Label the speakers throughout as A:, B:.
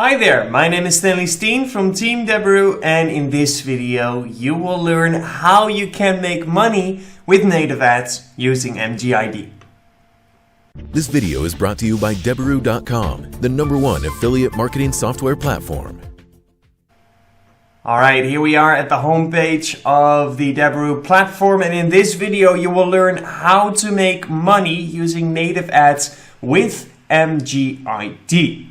A: Hi there, my name is Stanley Steen from Team Deberoo, and in this video you will learn how you can make money with native ads using MGID.
B: This video is brought to you by Deberoo.com, the #1 affiliate marketing software platform.
A: Alright, here we are at the homepage of the Deberoo platform, and in this video you will learn how to make money using native ads with MGID.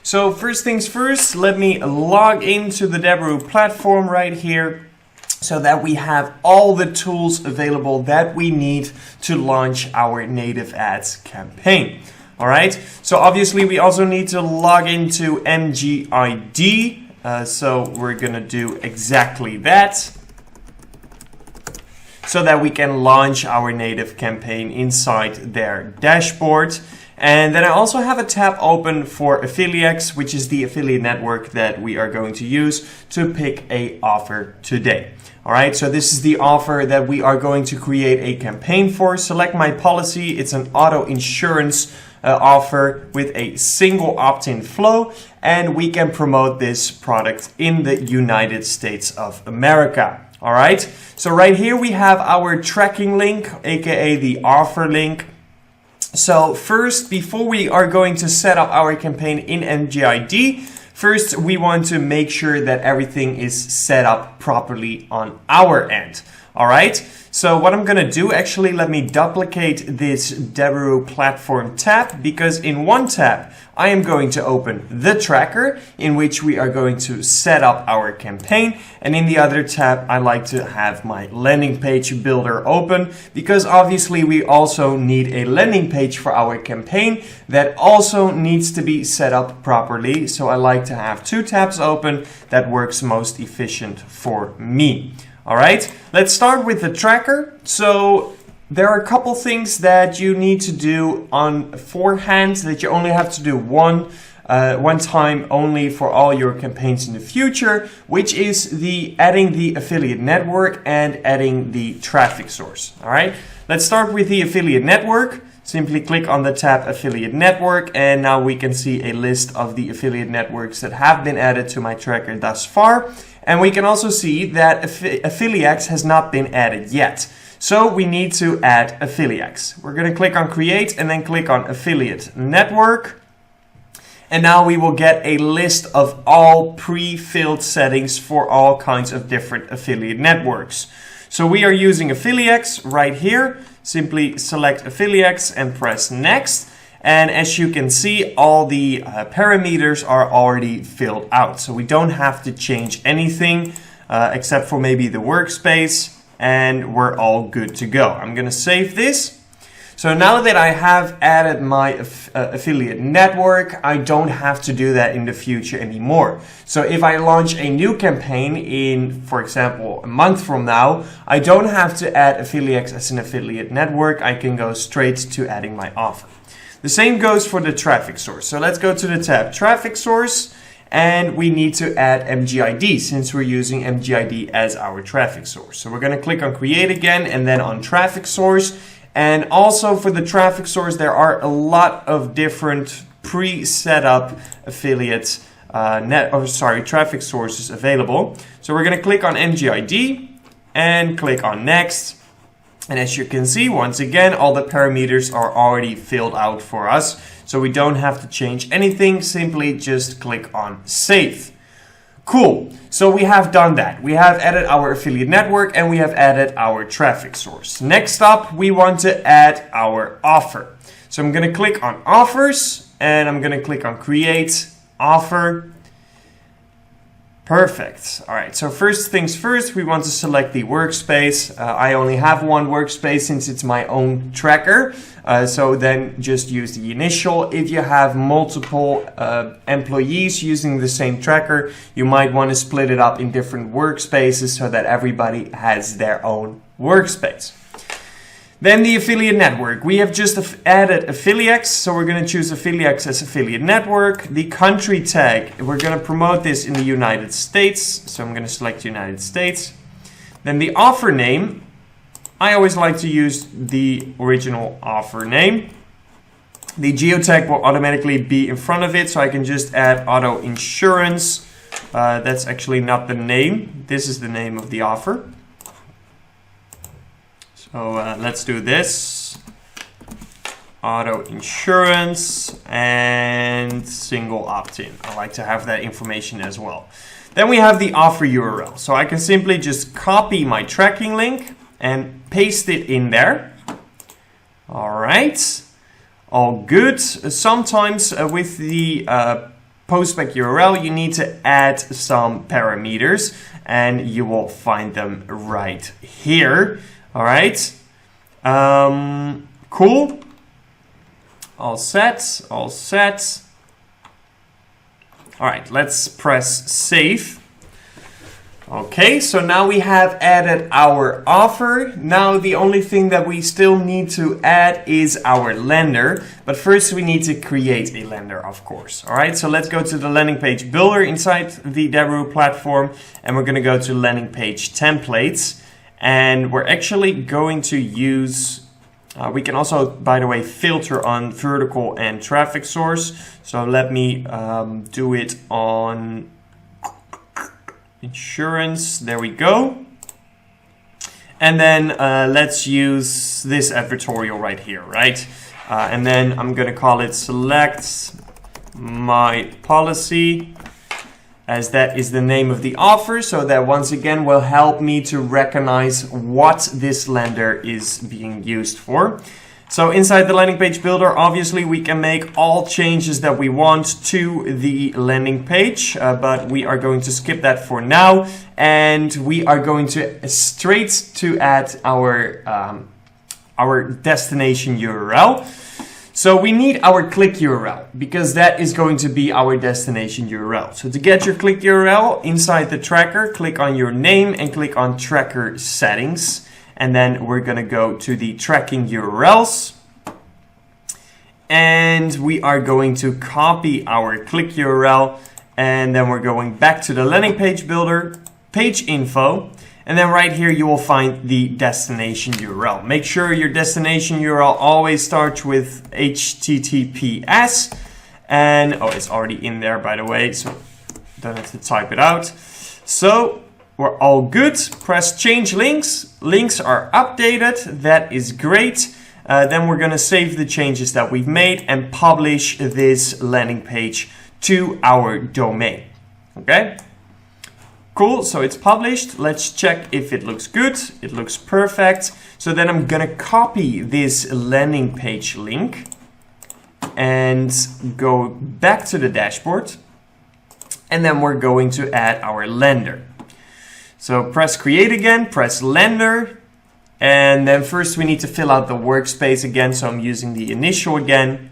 A: So first things first, let me log into the Deberoo platform right here so that we have all the tools available that we need to launch our native ads campaign. Alright, so obviously we also need to log into MGID. So we're gonna do exactly that so that we can launch our native campaign inside their dashboard. And then I also have a tab open for Affiliates, which is the affiliate network that we are going to use to pick a offer today. All right, so this is the offer that we are going to create a campaign for. Select my policy. It's an auto insurance offer with a single opt-in flow, and we can promote this product in the United States of America. All right, so right here we have our tracking link, aka the offer link. So first, before we are going to set up our campaign in MGID, first we want to make sure that everything is set up properly on our end. All right, so what I'm gonna do, actually, let me duplicate this Deberoo platform tab, because in one tab I am going to open the tracker in which we are going to set up our campaign, and in the other tab I like to have my landing page builder open, because obviously we also need a landing page for our campaign that also needs to be set up properly. So I like to have two tabs open. That works most efficient for me. All right, let's start with the tracker. So there are a couple things that you need to do on forehand that you only have to do one time only for all your campaigns in the future, which is adding the affiliate network and adding the traffic source. All right, let's start with the affiliate network. Simply click on the tab Affiliate Network, and now we can see a list of the affiliate networks that have been added to my tracker thus far. And we can also see that Affiliates has not been added yet. So we need to add Affiliates. We're going to click on Create and then click on Affiliate Network. And now we will get a list of all pre-filled settings for all kinds of different affiliate networks. So we are using Affiliates right here. Simply select Affiliates and press Next. And as you can see, all the parameters are already filled out. So we don't have to change anything except for maybe the workspace, and we're all good to go. I'm going to save this. So now that I have added my affiliate network, I don't have to do that in the future anymore. So if I launch a new campaign in, for example, a month from now, I don't have to add Affiliates as an affiliate network. I can go straight to adding my offer. The same goes for the traffic source. So let's go to the tab Traffic Source, and we need to add MGID since we're using MGID as our traffic source. So we're going to click on Create again and then on Traffic Source. And also for the traffic source, there are a lot of different pre-set up affiliate traffic sources available. So we're going to click on MGID and click on Next. And as you can see, once again, all the parameters are already filled out for us. So we don't have to change anything, simply just click on Save. Cool, so we have done that. We have added our affiliate network and we have added our traffic source. Next up, we want to add our offer. So I'm gonna click on Offers and I'm gonna click on Create Offer. Perfect. All right, so first things first, we want to select the workspace. I only have one workspace since it's my own tracker. So then just use the initial. If you have multiple employees using the same tracker, you might want to split it up in different workspaces so that everybody has their own workspace. Then the affiliate network. We have just added Affiliates, so we're going to choose Affiliates as affiliate network. The country tag, we're going to promote this in the United States, so I'm going to select United States. Then the offer name, I always like to use the original offer name. The geotag will automatically be in front of it, so I can just add auto insurance. That's actually not the name. This is the name of the offer. So let's do this. Auto insurance and single opt-in. I like to have that information as well. Then we have the offer URL. So I can simply just copy my tracking link and paste it in there. All right, all good. Sometimes with the postback URL, you need to add some parameters, and you will find them right here. All right, cool. All set, all set. All right, let's press save. Okay, so now we have added our offer. Now the only thing that we still need to add is our lender. But first we need to create a lender, of course. All right, so let's go to the landing page builder inside the Deberoo platform. And we're gonna go to landing page templates. And we're actually going to use... we can also, by the way, filter on vertical and traffic source. So let me do it on insurance. There we go. And then let's use this advertorial right here, right? And then I'm going to call it select my policy, as that is the name of the offer, so that once again will help me to recognize what this lender is being used for. So inside the landing page builder, obviously we can make all changes that we want to the landing page, but we are going to skip that for now, and we are going to straight to add our destination URL. So we need our ClickUrl, because that is going to be our destination URL. So to get your ClickUrl inside the tracker, click on your name and click on tracker settings. And then we're going to go to the tracking URLs. And we are going to copy our ClickUrl. And then we're going back to the landing page builder, page info. And then right here, you will find the destination URL. Make sure your destination URL always starts with HTTPS. And, oh, it's already in there, by the way, so don't have to type it out. So we're all good. Press change links. Links are updated. That is great. Then we're going to save the changes that we've made and publish this landing page to our domain. Okay? Cool, so it's published. Let's check if it looks good. It looks perfect. So then I'm gonna copy this landing page link and go back to the dashboard. And then we're going to add our lender. So press create again, press lender. And then first we need to fill out the workspace again. So I'm using the initial again.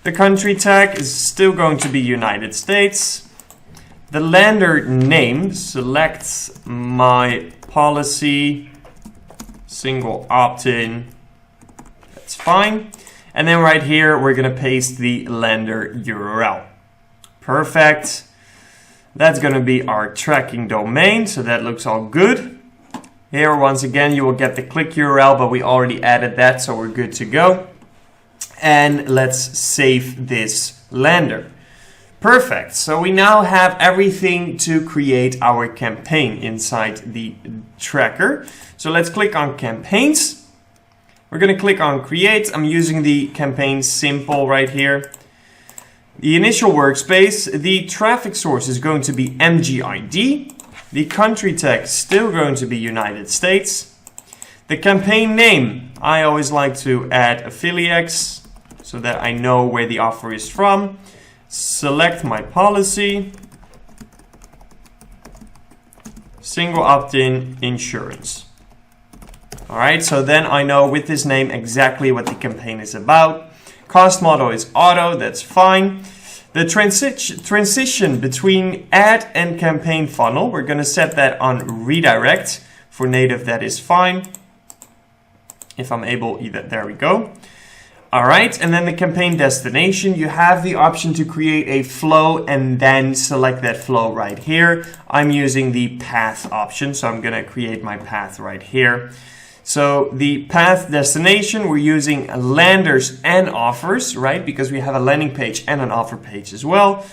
A: The country tag is still going to be United States. The lender name, select my policy, single opt-in, that's fine. And then right here, we're gonna paste the lender URL. Perfect. That's gonna be our tracking domain, so that looks all good. Here, once again, you will get the click URL, but we already added that, so we're good to go. And let's save this lender. Perfect. So we now have everything to create our campaign inside the tracker. So let's click on campaigns. We're going to click on create. I'm using the campaign simple right here. The initial workspace, the traffic source is going to be MGID. The country tag is still going to be United States. The campaign name, I always like to add affiliates so that I know where the offer is from. Select my policy, single opt-in insurance. All right, so then I know with this name exactly what the campaign is about. Cost model is auto, that's fine. The transition between ad and campaign funnel, we're gonna set that on redirect. For native, that is fine. If I'm able, there we go. All right, and then the campaign destination, you have the option to create a flow and then select that flow right here. I'm using the path option, so I'm gonna create my path right here. So the path destination, we're using landers and offers, right? Because we have a landing page and an offer page as well.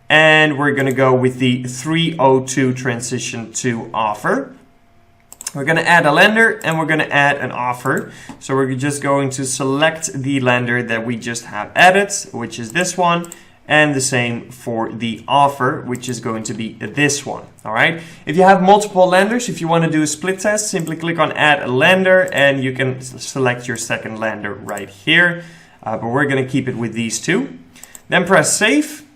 A: And we're going to go with the 302 transition to offer. We're going to add a lender and we're going to add an offer. So we're just going to select the lender that we just have added, which is this one. And the same for the offer, which is going to be this one. All right. If you have multiple lenders, if you want to do a split test, simply click on add a lender and you can select your second lender right here. But we're going to keep it with these two. Then press save.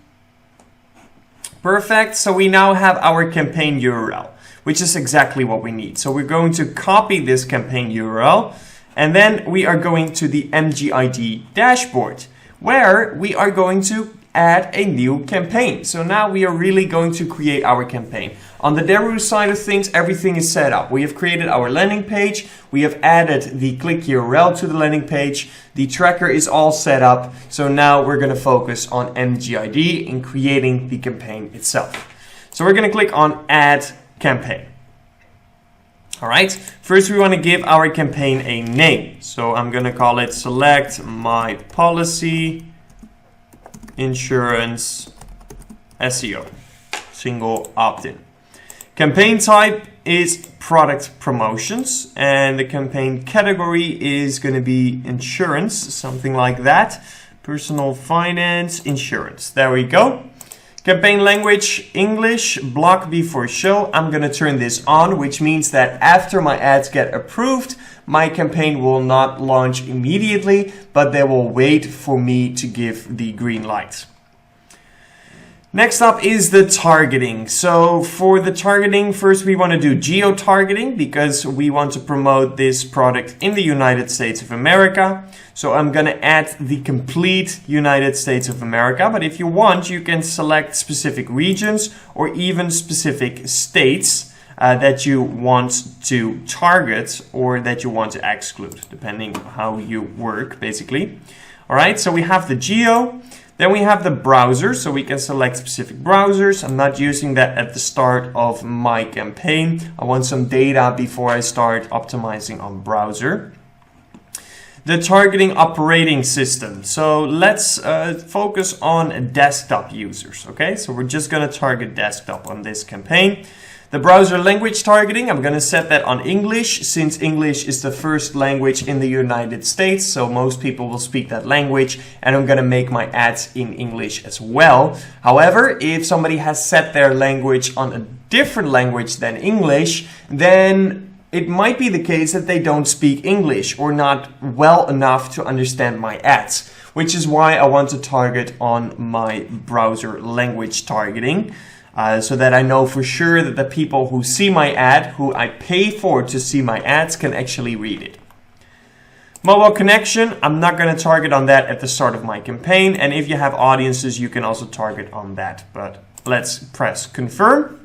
A: Perfect. So we now have our campaign URL, which is exactly what we need. So we're going to copy this campaign URL and then we are going to the MGID dashboard where we are going to add a new campaign. So now we are really going to create our campaign. On the Deberoo side of things, everything is set up. We have created our landing page. We have added the ClickUrl to the landing page. The tracker is all set up. So now we're going to focus on MGID in creating the campaign itself. So we're going to click on add campaign. All right. First, we want to give our campaign a name. So I'm going to call it Select My Policy Insurance SEO, single opt-in. Campaign type is product promotions and the campaign category is going to be insurance, something like that. Personal finance, insurance. There we go. Campaign language, English, block before show. I'm going to turn this on, which means that after my ads get approved, my campaign will not launch immediately, but they will wait for me to give the green light. Next up is the targeting. So for the targeting, first we want to do geo-targeting because we want to promote this product in the United States of America. So I'm going to add the complete United States of America. But if you want, you can select specific regions or even specific states that you want to target or that you want to exclude, depending on how you work, basically. All right, so we have the geo. Then we have the browser, so we can select specific browsers. I'm not using that at the start of my campaign. I want some data before I start optimizing on browser. The targeting operating system. So let's focus on desktop users, okay? So we're just gonna target desktop on this campaign. The browser language targeting, I'm going to set that on English since English is the first language in the United States. So most people will speak that language and I'm going to make my ads in English as well. However, if somebody has set their language on a different language than English, then it might be the case that they don't speak English or not well enough to understand my ads, which is why I want to target on my browser language targeting. So that I know for sure that the people who see my ad, who I pay for to see my ads, can actually read it. Mobile connection, I'm not going to target on that at the start of my campaign. And if you have audiences, you can also target on that. But let's press confirm.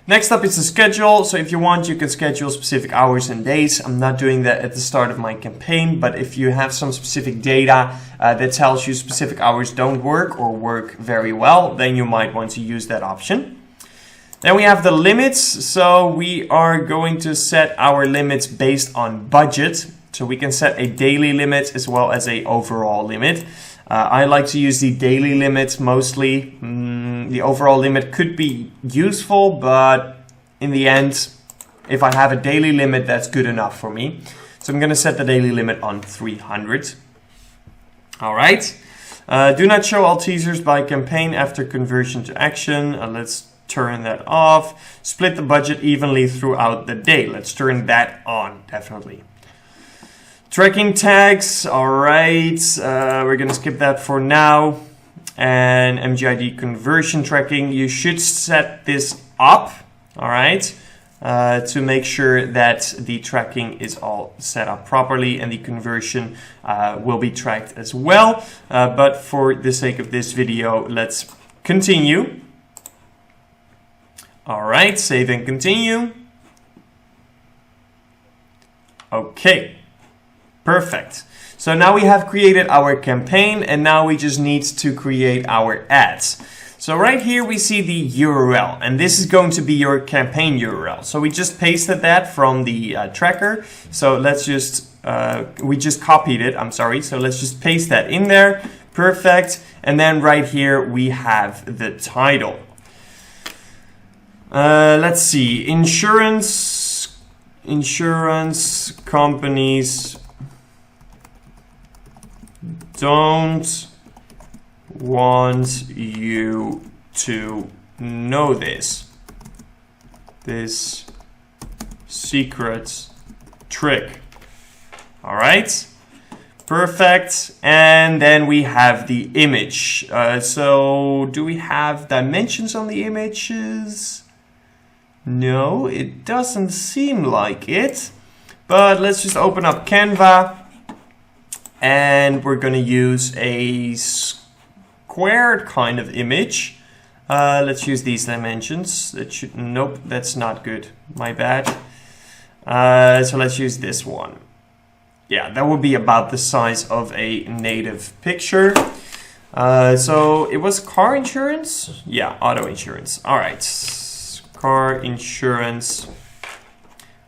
A: Next up is the schedule. So if you want, you can schedule specific hours and days. I'm not doing that at the start of my campaign, but if you have some specific data that tells you specific hours don't work or work very well, then you might want to use that option. Then we have the limits. So we are going to set our limits based on budget. So we can set a daily limit as well as an overall limit. I like to use the daily limit mostly. The overall limit could be useful, but in the end, if I have a daily limit, that's good enough for me. So I'm going to set the daily limit on 300. All right. Do not show all teasers by campaign after conversion to action. Let's turn that off. Split the budget evenly throughout the day. Let's turn that on, definitely. Tracking tags, all right, we're going to skip that for now. And MGID conversion tracking, you should set this up, all right, to make sure that the tracking is all set up properly and the conversion will be tracked as well. But for the sake of this video, let's continue. All right, save and continue. Okay. Perfect. So now we have created our campaign and now we just need to create our ads. So right here we see the URL, and this is going to be your campaign URL. So we just pasted that from the tracker. So let's just, we just copied it, I'm sorry. So let's just paste that in there. Perfect. And then right here we have the title. Let's see, insurance companies don't want you to know this secret trick. All right, perfect. And then we have the image. So do we have dimensions on the images? No, it doesn't seem like it. But let's just open up Canva, and we're going to use a squared kind of image. Let's use these dimensions. That should, nope, that's not good. My bad. So let's use this one. Yeah, that would be about the size of a native picture. So it was car insurance? Yeah, auto insurance. All right, car insurance.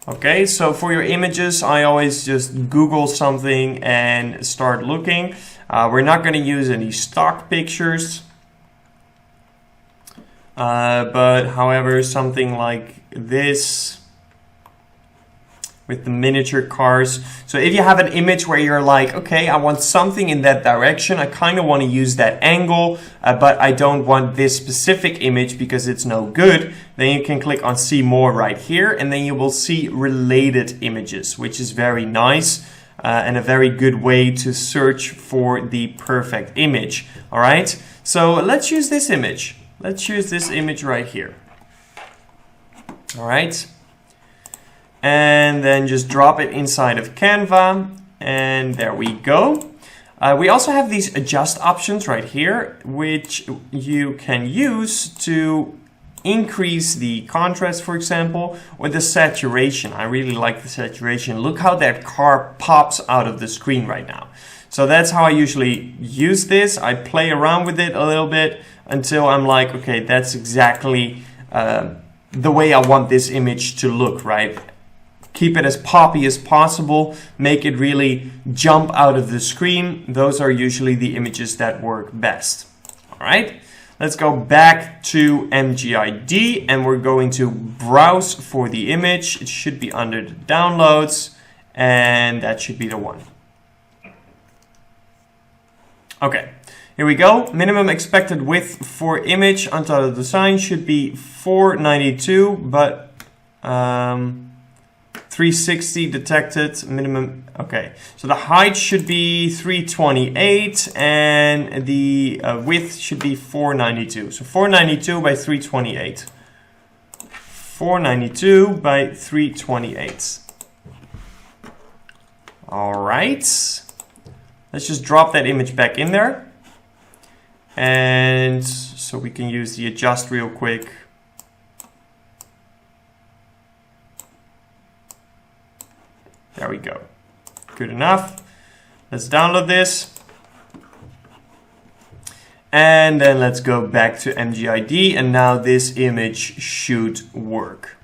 A: Okay, so for your images, I always just Google something and start looking. We're not going to use any stock pictures. But however, something like this with the miniature cars. So if you have an image where you're like, okay, I want something in that direction, I kind of want to use that angle, but I don't want this specific image because it's no good, then you can click on see more right here, and then you will see related images, which is very nice and a very good way to search for the perfect image. All right, so let's use this image. Let's use this image right here. All right. And then just drop it inside of Canva, and there we go. We also have these adjust options right here, which you can use to increase the contrast, for example, or the saturation. I really like the saturation. Look how that car pops out of the screen right now. So that's how I usually use this. I play around with it a little bit until I'm like, okay, that's exactly the way I want this image to look, right? Keep it as poppy as possible, make it really jump out of the screen. Those are usually the images that work best. All right, let's go back to MGID, and we're going to browse for the image. It should be under the downloads, and that should be the one. Okay, here we go. Minimum expected width for image untitled design should be 492, but 360 detected minimum. Okay, so the height should be 328 and the width should be 492. So 492 by 328. 492 by 328. All right. Let's just drop that image back in there. And so we can use the adjust real quick. There we go. Good enough. Let's download this. And then let's go back to MGID, and now this image should work.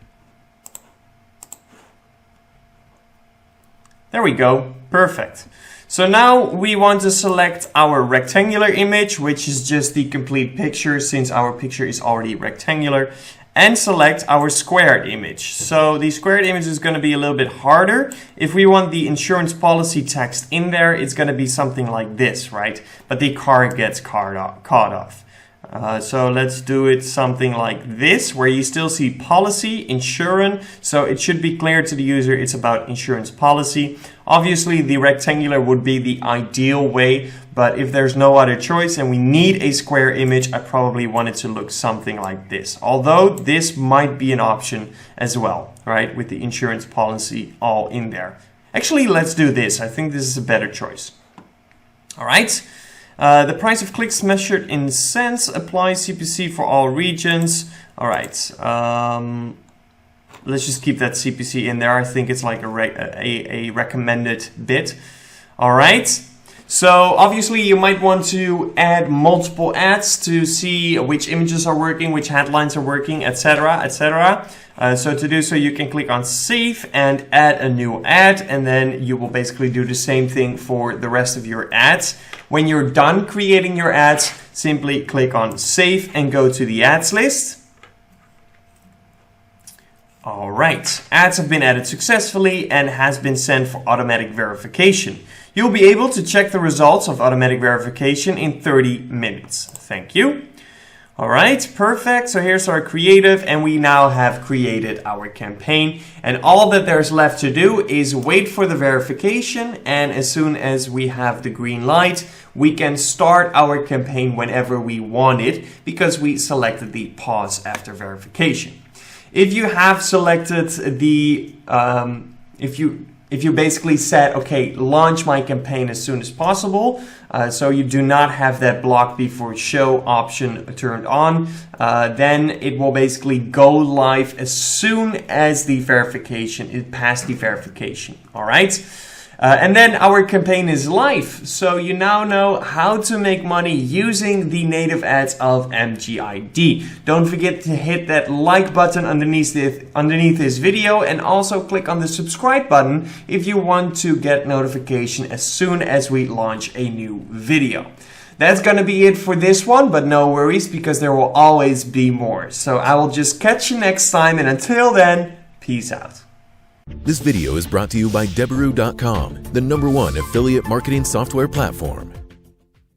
A: There we go. Perfect. So now we want to select our rectangular image, which is just the complete picture since our picture is already rectangular, and select our squared image. So the squared image is going to be a little bit harder. If we want the insurance policy text in there, it's going to be something like this, right? But the car gets caught off. So let's do it something like this, where you still see policy, insurance. So it should be clear to the user it's about insurance policy. Obviously, the rectangular would be the ideal way, but if there's no other choice and we need a square image, I probably want it to look something like this. Although this might be an option as well, right? With the insurance policy all in there. Actually, let's do this. I think this is a better choice. All right. The price of clicks measured in cents applies CPC for all regions. All right. Let's just keep that CPC in there. I think it's like a recommended bit. All right. So obviously you might want to add multiple ads to see which images are working, which headlines are working, etc., etc. So to do so, you can click on Save and add a new ad, and then you will basically do the same thing for the rest of your ads. When you're done creating your ads, simply click on Save and go to the ads list. All right, ads have been added successfully and has been sent for automatic verification. You'll be able to check the results of automatic verification in 30 minutes. Thank you. All right, perfect. So here's our creative, and we now have created our campaign. And all that there's left to do is wait for the verification. And as soon as we have the green light, we can start our campaign whenever we want it, because we selected the pause after verification. If you have selected the, if you basically said, okay, launch my campaign as soon as possible, so you do not have that block before show option turned on, then it will basically go live as soon as the verification, it passed the verification, all right? And then our campaign is live, so you now know how to make money using the native ads of MGID. Don't forget to hit that like button underneath this video, and also click on the subscribe button if you want to get notification as soon as we launch a new video. That's gonna be it for this one, but no worries, because there will always be more. So I will just catch you next time, and until then, peace out.
B: This video is brought to you by Deberoo.com, the #1 affiliate marketing software platform.